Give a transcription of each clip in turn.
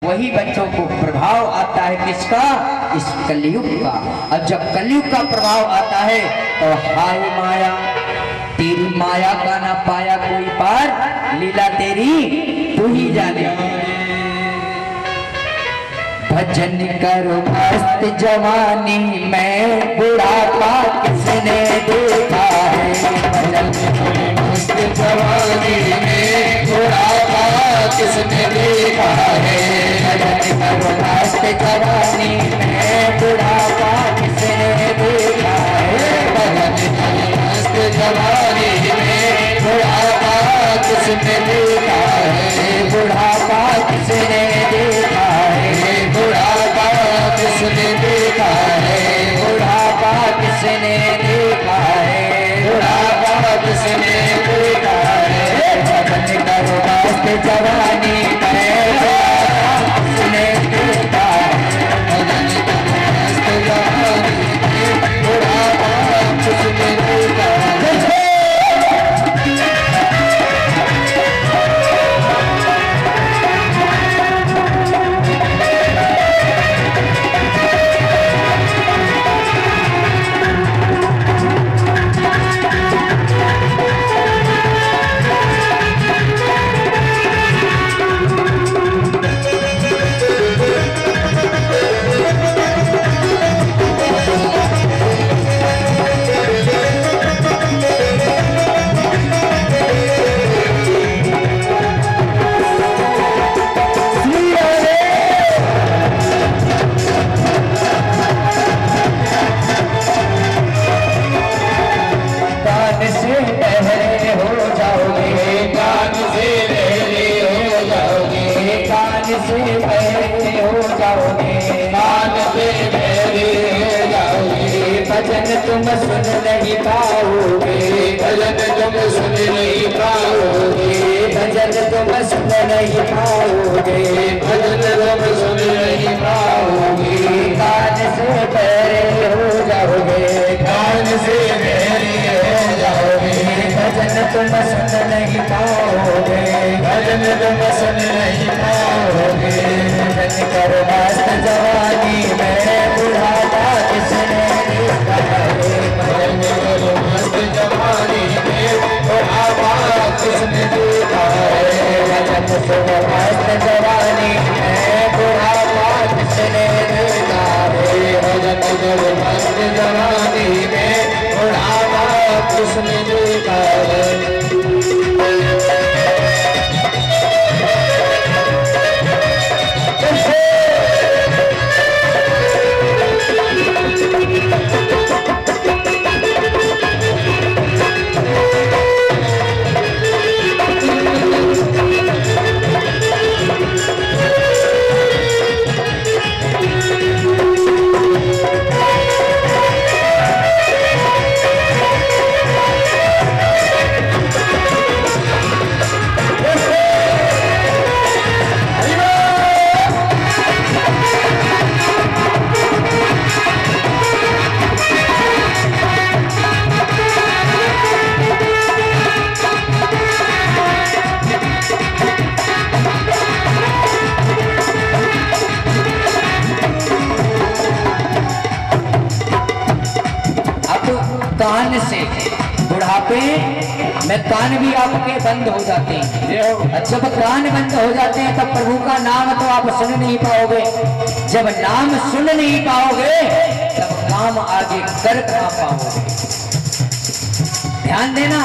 वही बच्चों को प्रभाव आता है किसका? इस कलयुग का। अब जब कलयुग का प्रभाव आता है तो हाय माया, तेरी माया का ना पाया कोई पार, लीला तेरी तू ही जाने। भजन करो मस्त जवानी में, बुढ़ापा किसने देखा है? भजन करो मस्त जवानी में, बुढ़ापा किसने देखा है? भजन करो मस्त जवानी में, बुढ़ापा किसने देखा है? भजन करो मस्त जवानी में, बुढ़ापा किसने देखा है? बुढ़ापा किसने देखा है? बुढ़ापा किसने देखा है? बुढ़ापा किसने देखा है? बुढ़ापा किसने देखा है? भजन करो मस्त जवानी में, किसने देखा है? भजन करो मस्त जवानी में, बुढ़ापा किसने देखा है? भजन तुम सुन नहीं पाओगे, भजन तुम सुन नहीं पाओगे, भजन तुम सुन नहीं पाओगे, भजन तुम सुन नहीं पाओगे। कान से बहरे हो जाओगे, कान से बहरे हो जाओगे, भजन तुम सुन नहीं पाओगे, भजन तुम सुन नहीं पाओगे। भजन करो मस्त जवानी में, बुढ़ापा किसने देखा है? भजन करो मस्त जवानी में, बुढ़ापा किसने देखा है? भजन करो मस्त जवानी में, बुढ़ापा किसने देखा है? भजन करो मस्त जवानी में, बुढ़ापा किसने देखा है? कान से बुढ़ापे में कान भी आपके बंद हो जाते हैं। जब कान बंद हो जाते हैं तब प्रभु का नाम तो आप सुन नहीं पाओगे। जब नाम सुन नहीं पाओगे तब काम आगे कर कहां पाओगे? ध्यान देना,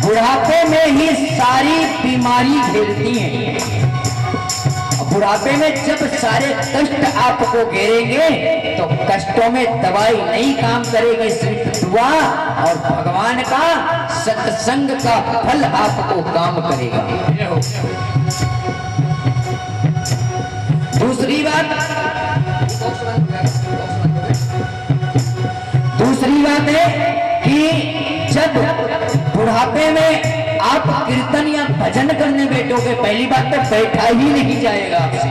बुढ़ापे में ही सारी बीमारी घेरती है। बुढ़ापे में जब सारे कष्ट आपको घेरेंगे तो कष्टों में दवाई नहीं काम करेगी, सिर्फ दुआ और भगवान का सत्संग का फल आपको काम करेगा। दूसरी बात है कि जब बुढ़ापे में आप कीर्तन या भजन करने बैठोगे, पहली बात तो बैठा ही नहीं जाएगा आपसे,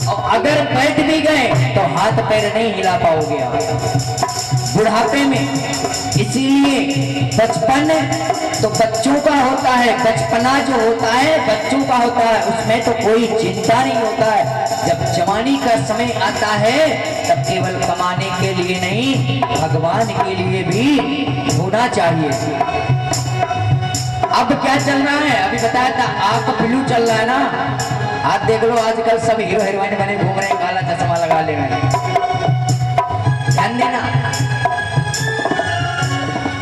और अगर बैठ भी गए तो हाथ पैर नहीं हिला पाओगे आप। बुढ़ापे में। इसीलिए बचपन तो बच्चों का होता है, बचपना जो होता है बच्चों का होता है, उसमें तो कोई चिंता नहीं होता है। जब जवानी का समय आता है तब केवल कमाने के लिए नहीं, भगवान के लिए भी होना चाहिए। अब क्या चल रहा है, अभी बताया था आप ब्लू चल रहा है ना। आप देख लो आजकल सब हीरो हीरोइन बने घूम रहे हैं, काला चश्मा लगा ले रहे हैं। ध्यान देना,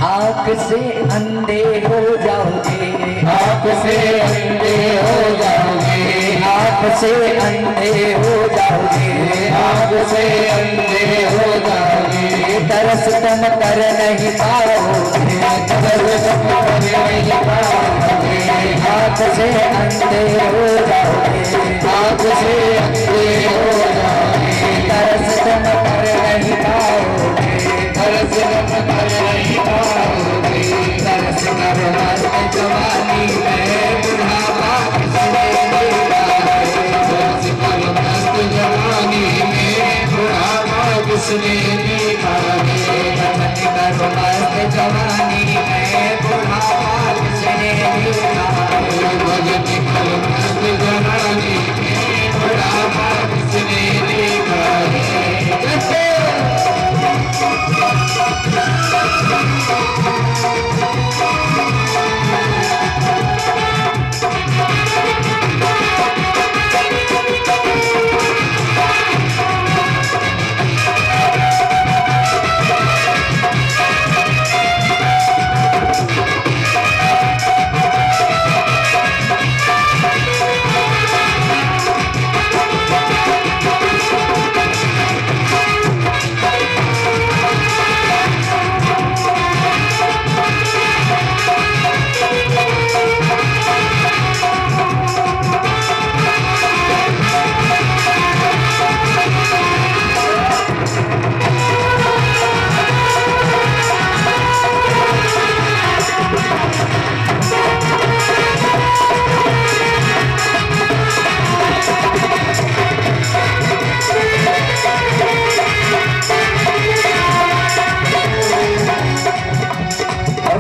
आँख से अंधे हो जाओगे, आँख से अंधे हो जाओगे, आँख से अंधे हो जाओगे, आँख से अंधे हो जाओगे। तरस तुम कर नहीं पाओगे, तरस तुम कर नहीं पाओगे। आँख से अंधे हो जाओगे, आँख से अंधे हो जाओगे। तरस तुम कर नहीं पाओगे, तरस तुम कर नहीं पाओगे। तरस कर मस्त जवानी में बुढ़ापा किसने देखा है। तरस कर मस्त जवानी में बुढ़ापा किसने देखा है। भजन करो मस्त जवानी में बुढ़ापा किसने देखा है। भजन कर मस्त जवानी में बुढ़ापा किसने देखा है।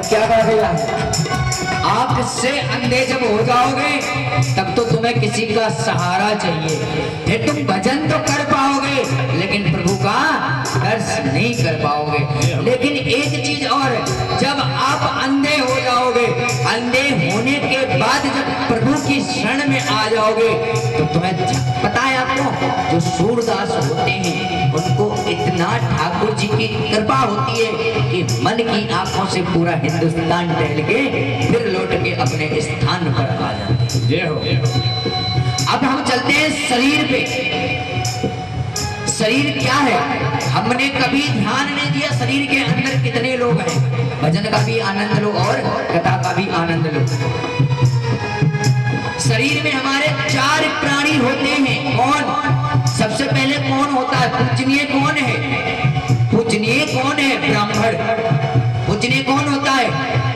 क्या करेगा, आंख से अंधे जब हो जाओगे तब तो तुम्हें किसी का सहारा चाहिए। फिर तुम भजन तो कर पाओगे लेकिन प्रभु का दर्शन नहीं कर पाओगे। लेकिन एक चीज और, जब आप अंधे हो जाओगे, अंधे होने के बाद जब प्रभु की शरण में आ जाओगे तो तुम्हें पता है, आपको जो सूरदास होते हैं उनको इतना ठाकुर जी की कृपा होती है कि मन की आंखों से पूरा हिंदुस्तान टहल के फिर लौट के अपने स्थान पर आ जाते हैं। जय हो। अब हम चलते हैं शरीर पे। शरीर क्या है, हमने कभी ध्यान नहीं दिया शरीर के अंदर कितने लोग हैं। भजन का भी आनंद लो और कथा का भी आनंद लो। शरीर में हमारे 4 प्राणी होते हैं। कौन? सबसे पहले कौन होता है? पूजनीय कौन है? पूजनीय कौन है? ब्राह्मण। पूजनीय कौन होता है?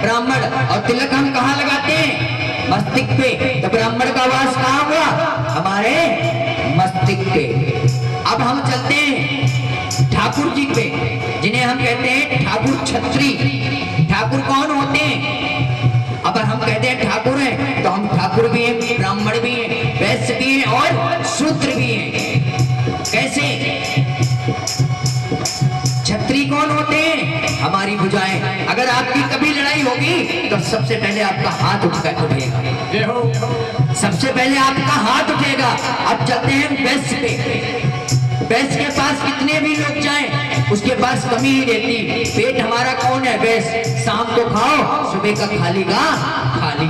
ब्राह्मण। और तिलक हम कहाँ लगाते हैं? मस्तिष्क पे। तो ब्राह्मण का वास कहाँ हुआ? हमारे मस्तिष्क पे। अब हम चलते हैं ठाकुर जी पे, जिन्हें हम कहते हैं ठाकुर छत्री। ठाकुर कौन होते हैं? अब हम कहते हैं ठाकुर हैं तो हम ठाकुर भी हैं, ब्राह्मण भी हैं, वैश्य भी हैं और शूद्र भी हैं। कैसे? छत्री कौन होते हैं? हमारी भुजाएं। अगर आपकी कभी लड़ाई होगी तो सबसे पहले आपका हाथ उठेगा। सबसे पहले आपका हाथ उठेगा। अब चलते हैं वैश्य पे। वैश्य के पास कितने भी लोग जाएं उसके पास कमी ही रहती। पेट हमारा कौन है? वैश्य। शाम को खाओ, सुबह का खाली का खाली।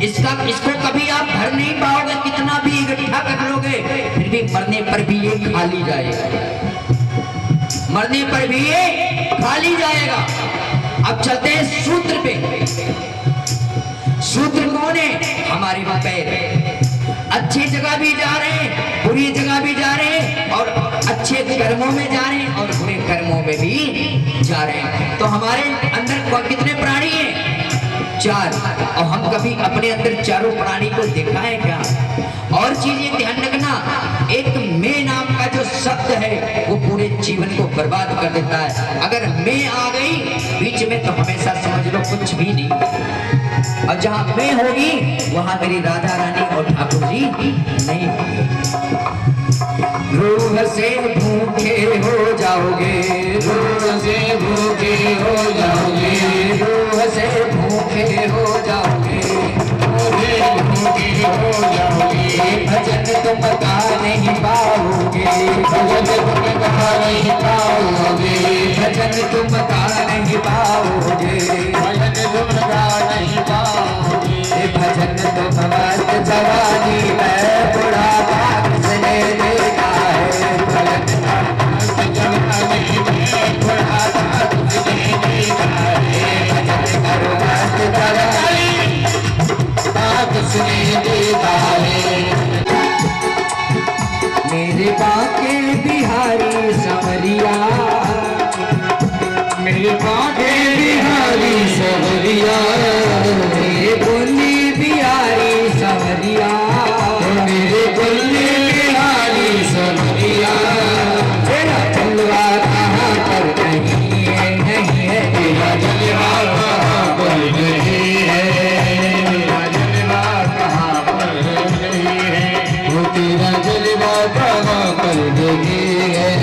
इसको कभी आप भर नहीं पाओगे, कितना भी इकट्ठा कर लोगे फिर भी मरने पर भी ये खाली जाएगा। मरने पर भी ये खाली जाएगा। अब चलते हैं सूत्र पे। सूत्र कौन है? हमारे पैर। अच्छी जगह भी जा रहे हैं, बुरी जगह भी जा रहे हैं, और अच्छे कर्मों में जा रहे हैं और बुरे कर्मों में भी जा रहे हैं। तो हमारे अंदर कितने प्राणी हैं? 4। और हम कभी अपने अंदर चारों प्राणी को देखा है क्या? और चीज ये ध्यान रखना, एक मैं नाम का जो शब्द है वो पूरे जीवन को बर्बाद कर देता है। अगर मैं आ गई बीच में तो हमेशा समझ लो कुछ भी नहीं, और जहां मैं होगी वहां मेरी राधा रानी और ठाकुर जी नहीं होंगे। रूह से भूखे हो जाओगे, रूह से भूखे हो जाओगे, रूह से भूखे हो जाओगे, भूखे हो जाओगे। भजन तुम गा नहीं पाओगे, भजन तुम गा नहीं पाओगे, भजन तुम गा नहीं पाओगे, भजन तुम गा नहीं पाओगे। भजन तुम मस्त जवानी में बुढ़ापा किसने देखा है, भजन जवानी में बुढ़ापा तुझने देखा है। भजन करो मस्त जवानी किसने देखा है। मेरे बाके बिहारी संवरिया, मेरे बाके बिहारी संवरिया, मेरे बोली बिहारी संवरिया, मेरे बोली बिहारी संवरिया। तेरा जलवा कहाँ पर नहीं है, नहीं है तेरा जलवा कहाँ पर नहीं है, तेरा जलवा कहाँ पर नहीं है, वो तेरा जलवा कहाँ पर नहीं है।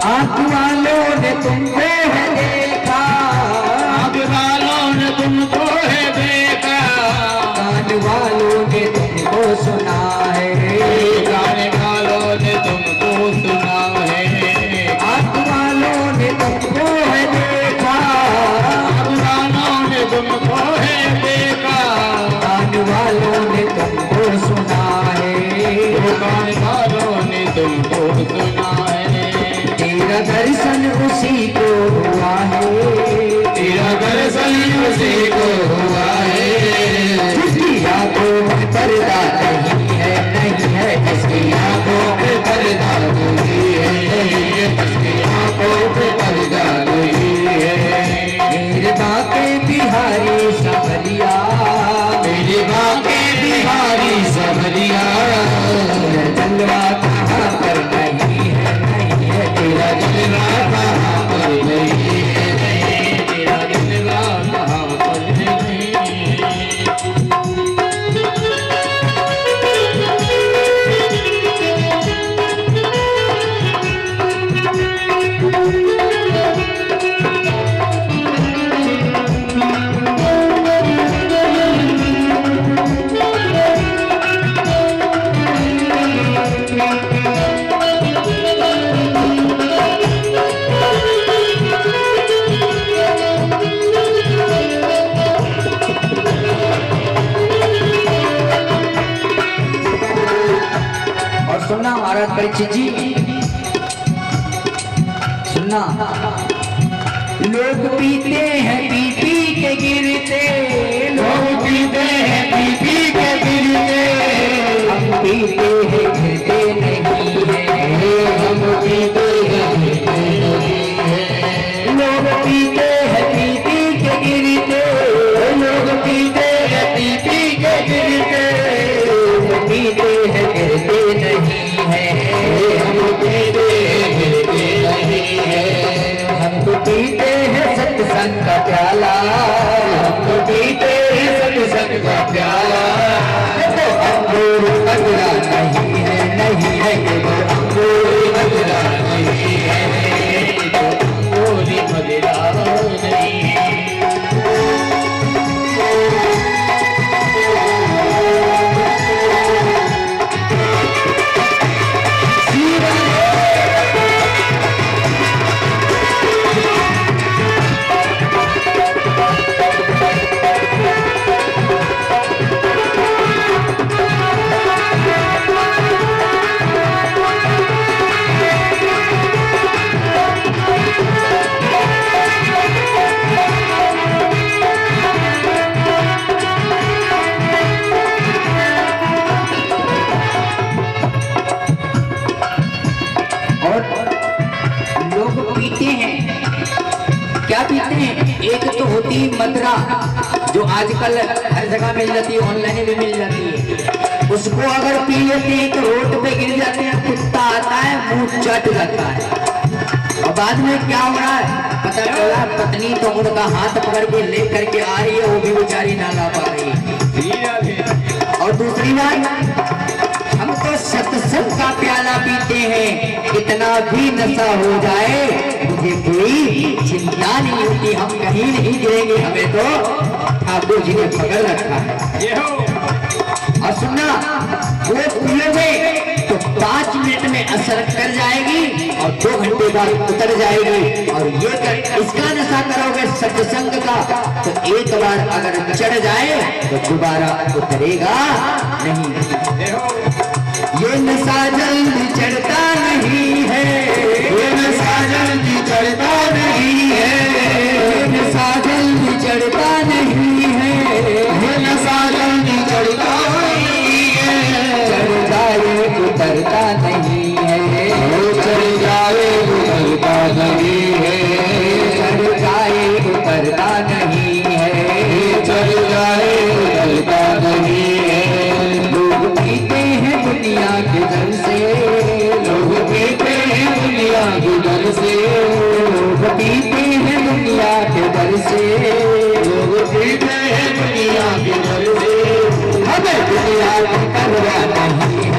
आँख वालों ने तुमको है देखा, आँख वालों ने तुमको है देखा, कान वालों ने तुमको सुना है, गाने वालों ने तुमको सुना है। आँख वालों ने तुमको है देखा, आँख वालों ने तुमको है देखा, कान वालों ने तुमको सुना है, गाने वालों ने तुमको सुना है। तेरा दर्शन उसी को हुआ है, तेरा दर्शन उसी को हुआ है, जिसकी आंखों में पर्दा नहीं है, नहीं है जिसकी आंखों में पर्दा नहीं है, जिसकी आंखों पे पर्दा नहीं है। मेरे बाके बिहारी संवरिया, मेरे बाके बिहारी संवरिया, जलवा कहाँ पर नहीं है, नहीं है तेरा जलवा कहाँ पर नहीं है, तेरा जलवा कहाँ पर नहीं है। और सुनना महाराज परीक्षित जी, सुनना, लोग पीते हैं पी पी के गिरते, लोग पीते हैं पी पी के गिरते, हम पीते हैं गिरते नहीं है, हम पीते हैं गिरते नहीं है। लोग पीते हैं पी पी के गिरते, लोग पीते हैं पी पी के गिरते, पीते हैं गिरते नहीं है, हम पीते हैं गिरते नहीं है। हम तो पीते हैं सत्संग का प्याला, हम तो पीते हैं सत्संग का प्याला, अंगूर मदरा नहीं है, नहीं है ये तो अंगूर मदरा नहीं है, तो अंगूरी मदिरा नहीं है। में एक तो होती मदरा, जो आजकल हर जगह मिल जाती है, ऑनलाइन भी मिल जाती है। उसको अगर पी लेते हैं तो रोड पे गिर जाते हैं, कुत्ता आता है मुंह चट जाता है। और बाद में क्या हो रहा है पता चला, पत्नी तो उनका हाथ पकड़ के ले करके आ रही है, वो भी बेचारी ना ला पा रही है। और दूसरी बात, हम तो सत्संग का प्याला पीते हैं, इतना भी नशा हो जाए मुझे कोई चिंता नहीं होती, हम कहीं नहीं गिरेंगे, हमें तो ठाकुर जी ने पकड़ रखा है। और सुनना, वो पियोगे तो 5 मिनट में असर कर जाएगी और 2 घंटे बाद उतर जाएगी। और इसका नशा करोगे सत्संग का तो एक बार अगर चढ़ जाए तो दोबारा उतरेगा नहीं। ये नशा जल्दी चढ़ता नहीं है, ये नशा जल्दी चढ़ता नहीं है, ये नशा जल्दी चढ़ता नहीं है, ये नशा जल्दी चढ़ता नहीं है। चढ़ जाए उतरता नहीं है, चढ़ जाए उतरता नहीं है, चढ़ जाए उतरता नहीं है, चढ़ जाए उतरता नहीं है। लोग पीते हैं दुनिया के दर से, लोग पीते हैं दुनिया की दर से, लोग पीते हैं दुनिया के दर से, लोग पीते हैं दुनिया की दर से। हमें दुनिया की परवाह नहीं है।